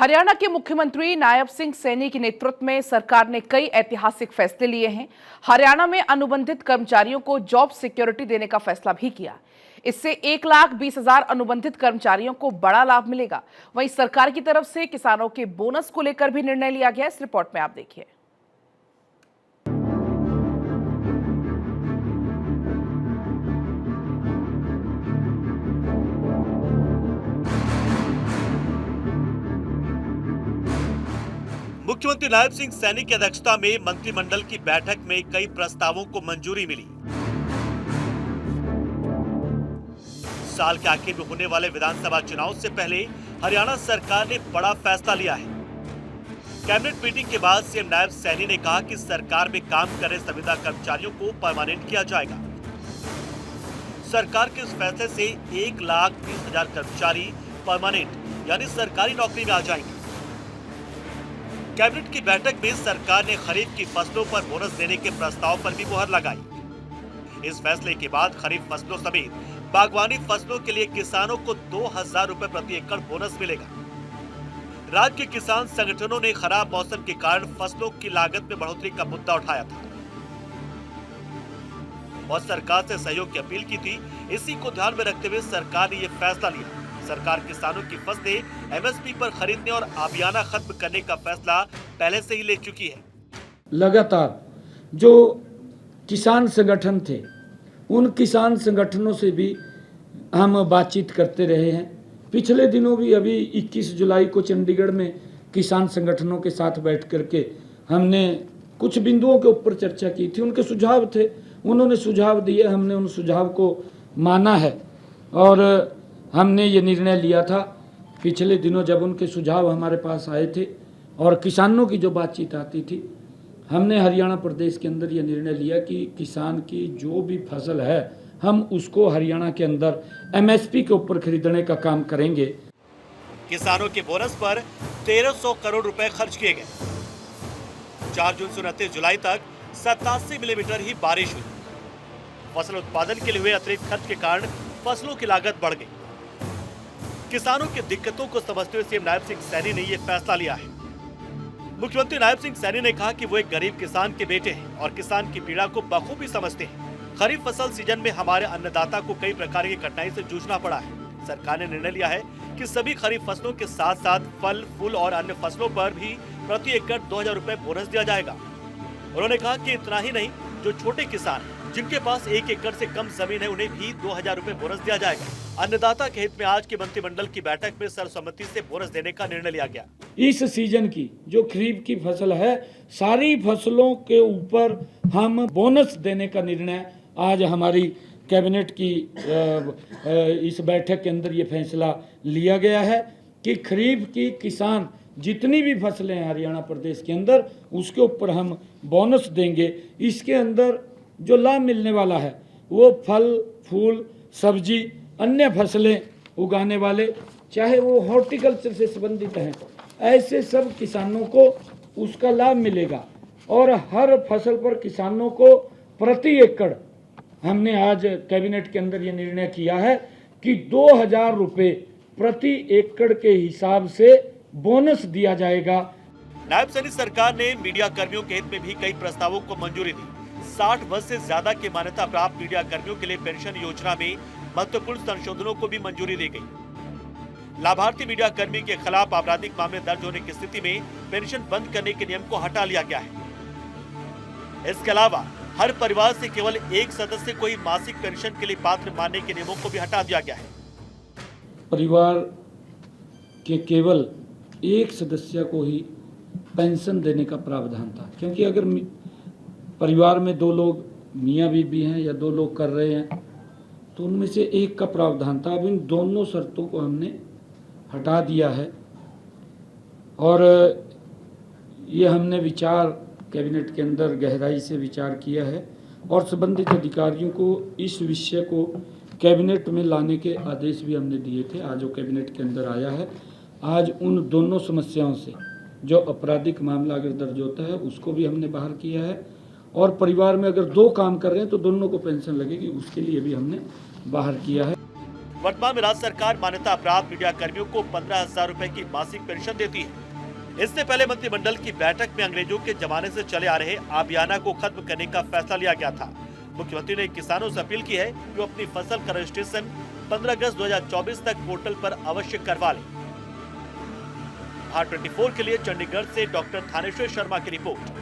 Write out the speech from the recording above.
हरियाणा के मुख्यमंत्री नायब सिंह सैनी के नेतृत्व में सरकार ने कई ऐतिहासिक फैसले लिए हैं। हरियाणा में अनुबंधित कर्मचारियों को जॉब सिक्योरिटी देने का फैसला भी किया। इससे 1,20,000 अनुबंधित कर्मचारियों को बड़ा लाभ मिलेगा। वहीं सरकार की तरफ से किसानों के बोनस को लेकर भी निर्णय लिया गया। इस रिपोर्ट में आप देखिए। मुख्यमंत्री नायब सिंह सैनी की अध्यक्षता में मंत्रिमंडल की बैठक में कई प्रस्तावों को मंजूरी मिली। साल के आखिर में होने वाले विधानसभा चुनाव से पहले हरियाणा सरकार ने बड़ा फैसला लिया है। कैबिनेट मीटिंग के बाद सीएम नायब सैनी ने कहा कि सरकार में काम कर रहे संविदा कर्मचारियों को परमानेंट किया जाएगा। सरकार के इस फैसले से 1,20,000 कर्मचारी परमानेंट यानी सरकारी नौकरी में आ जाएंगे। कैबिनेट की बैठक में सरकार ने खरीफ की फसलों पर बोनस देने के प्रस्ताव पर भी मुहर लगाई। इस फैसले के बाद खरीफ फसलों समेत बागवानी फसलों के लिए किसानों को 2,000 रुपए प्रति एकड़ बोनस मिलेगा। राज्य के किसान संगठनों ने खराब मौसम के कारण फसलों की लागत में बढ़ोतरी का मुद्दा उठाया था और सरकार से सहयोग की अपील की थी। इसी को ध्यान में रखते हुए सरकार ने यह फैसला लिया। सरकार किसानों की फसलें एमएसपी पर खरीदने और आबियाना खत्म करने का फैसला पहले से ही ले चुकी है। लगातार जो किसान संगठन थे उन किसान संगठनों से भी हम बातचीत करते रहे हैं। पिछले दिनों भी अभी 21 जुलाई को चंडीगढ़ में किसान संगठनों के साथ बैठ करके हमने कुछ बिंदुओं के ऊपर चर्चा की थी। उनके सुझाव थे, उन्होंने सुझाव दिए, हमने उन सुझाव को माना है और हमने ये निर्णय लिया था पिछले दिनों जब उनके सुझाव हमारे पास आए थे और किसानों की जो बातचीत आती थी। हमने हरियाणा प्रदेश के अंदर ये निर्णय लिया कि किसान की जो भी फसल है हम उसको हरियाणा के अंदर एमएसपी के ऊपर खरीदने का काम करेंगे। किसानों के बोनस पर 1,300 करोड़ रुपए खर्च किए गए। 4 जून से 29 जुलाई तक 87 मिलीमीटर ही बारिश हुई। फसल उत्पादन के लिए हुए अतिरिक्त खर्च के कारण फसलों की लागत बढ़ गई। किसानों की दिक्कतों को समझते हुए सीएम नायब सिंह सैनी ने यह फैसला लिया है। मुख्यमंत्री नायब सिंह सैनी ने कहा कि वो एक गरीब किसान के बेटे हैं और किसान की पीड़ा को बखूबी समझते हैं। खरीफ फसल सीजन में हमारे अन्नदाता को कई प्रकार की कठिनाई से जूझना पड़ा है। सरकार ने निर्णय लिया है कि सभी खरीफ फसलों के साथ साथ फल, फूल और अन्य फसलों पर भी प्रति एकड़ 2,000 रुपए बोनस दिया जाएगा। उन्होंने कहा कि इतना ही नहीं, जो छोटे किसान जिनके पास 1 एकड़ से कम जमीन है उन्हें भी 2,000 रुपए बोनस दिया जाएगा। अन्नदाता के हित में आज की मंत्रिमंडल की बैठक में सर्वसम्मति से बोनस देने का निर्णय लिया गया। इस सीजन की जो खरीफ की फसल है सारी फसलों के ऊपर हम बोनस देने का निर्णय आज हमारी कैबिनेट की इस बैठक के अंदर ये फैसला लिया गया है कि खरीफ की किसान जितनी भी फसलें हैं हरियाणा प्रदेश के अंदर उसके ऊपर हम बोनस देंगे। इसके अंदर जो लाभ मिलने वाला है वो फल, फूल, सब्जी, अन्य फसलें उगाने वाले, चाहे वो हॉर्टिकल्चर से संबंधित हैं, ऐसे सब किसानों को उसका लाभ मिलेगा। और हर फसल पर किसानों को प्रति एकड़ हमने आज कैबिनेट के अंदर ये निर्णय किया है कि 2,000 रुपये प्रति एकड़ के हिसाब से बोनस दिया जाएगा। नायब सैनी सरकार ने मीडिया कर्मियों के हित में भी कई प्रस्तावों को मंजूरी दी। 60 वर्ष से ज्यादा की मान्यता प्राप्त मीडिया कर्मियों के लिए पेंशन योजना में महत्वपूर्ण संशोधनों को भी मंजूरी दी गई। लाभार्थी मीडिया कर्मी के खिलाफ आपराधिक मामले दर्ज होने की स्थिति में पेंशन बंद करने के नियम को हटा लिया गया है। इसके अलावा हर परिवार से केवल एक सदस्य को ही मासिक पेंशन के लिए पात्र मानने के नियमों को भी हटा दिया गया है। परिवार के केवल एक सदस्य को ही पेंशन देने का प्रावधान था, क्योंकि अगर परिवार में 2 लोग मियाँ बीबी हैं या 2 लोग कर रहे हैं तो उनमें से एक का प्रावधान था। अब इन दोनों शर्तों को हमने हटा दिया है और ये हमने विचार कैबिनेट के अंदर गहराई से विचार किया है और संबंधित अधिकारियों को इस विषय को कैबिनेट में लाने के आदेश भी हमने दिए थे। आज वो कैबिनेट के अंदर आया है। आज उन दोनों समस्याओं से जो आपराधिक मामला अगर दर्ज होता है उसको भी हमने बाहर किया है और परिवार में अगर 2 काम कर रहे हैं तो दोनों को पेंशन लगेगी, उसके लिए भी हमने बाहर किया है। वर्तमान में राज्य सरकार मान्यता प्राप्त मीडिया कर्मियों को 15,000 रुपए की मासिक पेंशन देती है। इससे पहले मंत्रिमंडल की बैठक में अंग्रेजों के जमाने से चले आ रहे आबियाना को खत्म करने का फैसला लिया गया था। मुख्यमंत्री ने किसानों से अपील की है कि वो अपनी फसल का रजिस्ट्रेशन 15 अगस्त 2024 तक पोर्टल पर अवश्य करवा लें। भारत 24 के लिए चंडीगढ़ से डॉक्टर थानेश्वर शर्मा की रिपोर्ट।